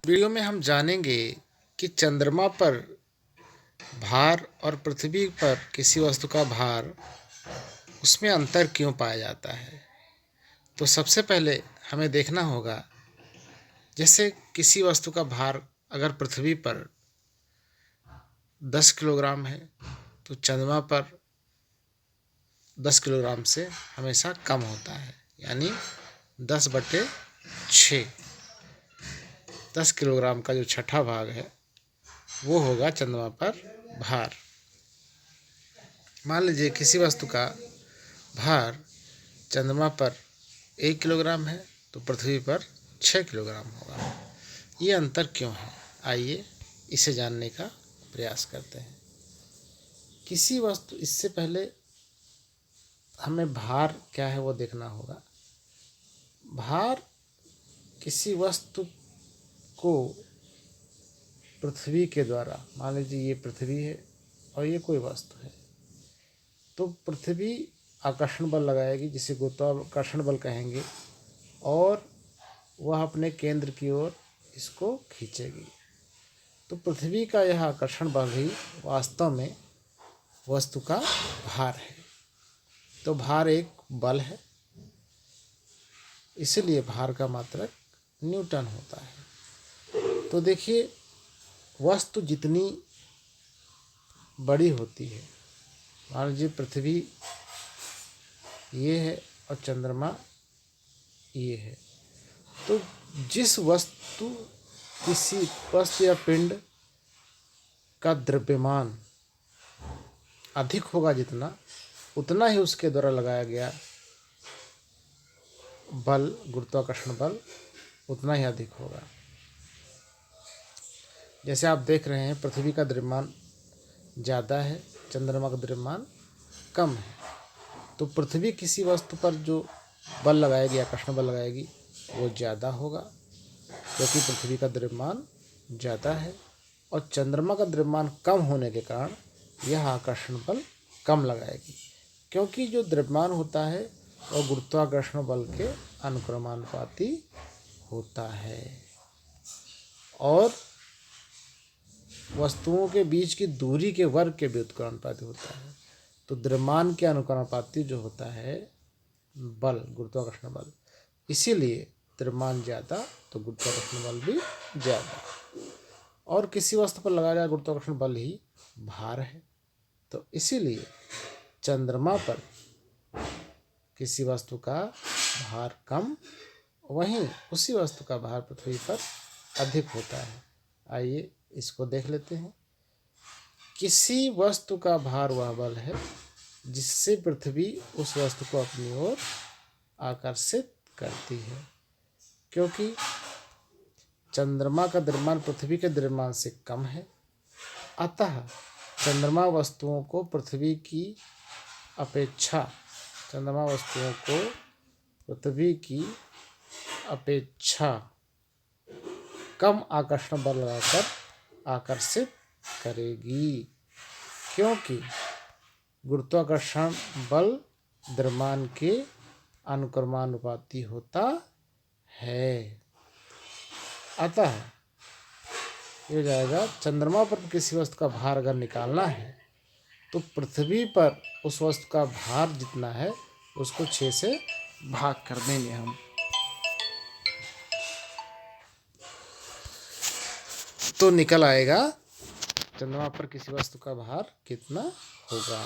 Video में हम जानेंगे कि चंद्रमा पर भार और पृथ्वी पर किसी वस्तु का भार, उसमें अंतर क्यों पाया जाता है। तो सबसे पहले हमें देखना होगा, जैसे किसी वस्तु का भार अगर पृथ्वी पर 10 किलोग्राम है तो चंद्रमा पर 10 किलोग्राम से हमेशा कम होता है, यानी 10/6। 10 किलोग्राम का जो छठा भाग है वो होगा चंद्रमा पर भार। मान लीजिए किसी वस्तु का भार चंद्रमा पर 1 किलोग्राम है तो पृथ्वी पर 6 किलोग्राम होगा। ये अंतर क्यों है, आइए इसे जानने का प्रयास करते हैं। किसी वस्तु, इससे पहले हमें भार क्या है वो देखना होगा। भार किसी वस्तु को पृथ्वी के द्वारा, मान लीजिए ये पृथ्वी है और ये कोई वस्तु है, तो पृथ्वी आकर्षण बल लगाएगी, जिसे गुरुत्वाकर्षण बल कहेंगे, और वह अपने केंद्र की ओर इसको खींचेगी। तो पृथ्वी का यह आकर्षण बल ही वास्तव में वस्तु का भार है। तो भार एक बल है, इसलिए भार का मात्रक न्यूटन होता है। तो देखिए, वस्तु जितनी बड़ी होती है, मान लीजिए पृथ्वी ये है और चंद्रमा ये है, तो जिस वस्तु, किसी वस्तु या पिंड का द्रव्यमान अधिक होगा जितना, उतना ही उसके द्वारा लगाया गया बल, गुरुत्वाकर्षण बल, उतना ही अधिक होगा। जैसे आप देख रहे हैं, पृथ्वी का द्रव्यमान ज़्यादा है, चंद्रमा का द्रव्यमान कम है। तो पृथ्वी किसी वस्तु पर जो बल लगाएगी, आकर्षण बल लगाएगी, वो ज़्यादा होगा क्योंकि पृथ्वी का द्रव्यमान ज़्यादा है, और चंद्रमा का द्रव्यमान कम होने के कारण यह आकर्षण बल कम लगाएगी, क्योंकि जो द्रव्यमान होता है वह गुरुत्वाकर्षण बल के अनुक्रमानुपाती होता है, और वस्तुओं के बीच की दूरी के वर्ग के व्युत्क्रमानुपाती होता है। तो द्रव्यमान के अनुक्रमानुपाती जो होता है बल, गुरुत्वाकर्षण बल, इसीलिए द्रव्यमान ज़्यादा तो गुरुत्वाकर्षण बल भी ज़्यादा, और किसी वस्तु पर लगाया गया गुरुत्वाकर्षण बल ही भार है। तो इसीलिए चंद्रमा पर किसी वस्तु का भार कम, वहीं उसी वस्तु का भार पृथ्वी पर अधिक होता है। आइए इसको देख लेते हैं। किसी वस्तु का भार वह बल है जिससे पृथ्वी उस वस्तु को अपनी ओर आकर्षित करती है। क्योंकि चंद्रमा का द्रव्यमान पृथ्वी के द्रव्यमान से कम है, अतः चंद्रमा वस्तुओं को पृथ्वी की अपेक्षा कम आकर्षण बल लगाकर आकर्षित करेगी, क्योंकि गुरुत्वाकर्षण बल द्रव्यमान के अनुक्रमानुपाती होता है। अतः ये हो जाएगा, चंद्रमा पर किसी वस्तु का भार अगर निकालना है तो पृथ्वी पर उस वस्तु का भार जितना है उसको 6 से भाग कर देंगे हम, तो निकल आएगा चंद्रमा पर किसी वस्तु का भार कितना होगा।